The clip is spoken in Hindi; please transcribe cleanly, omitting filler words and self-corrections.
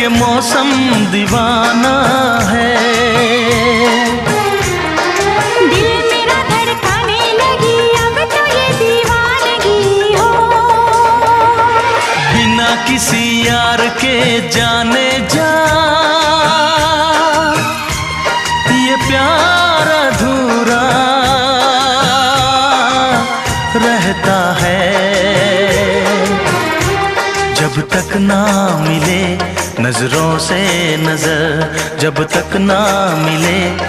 मौसम दीवाना है। दिल मेरा धड़काने लगी अब तो ये दीवानगी हो। बिना किसी यार के जाने जा ये प्यार अधूरा रहता है। जब तक ना मिले नजरों से नजर, जब तक ना मिले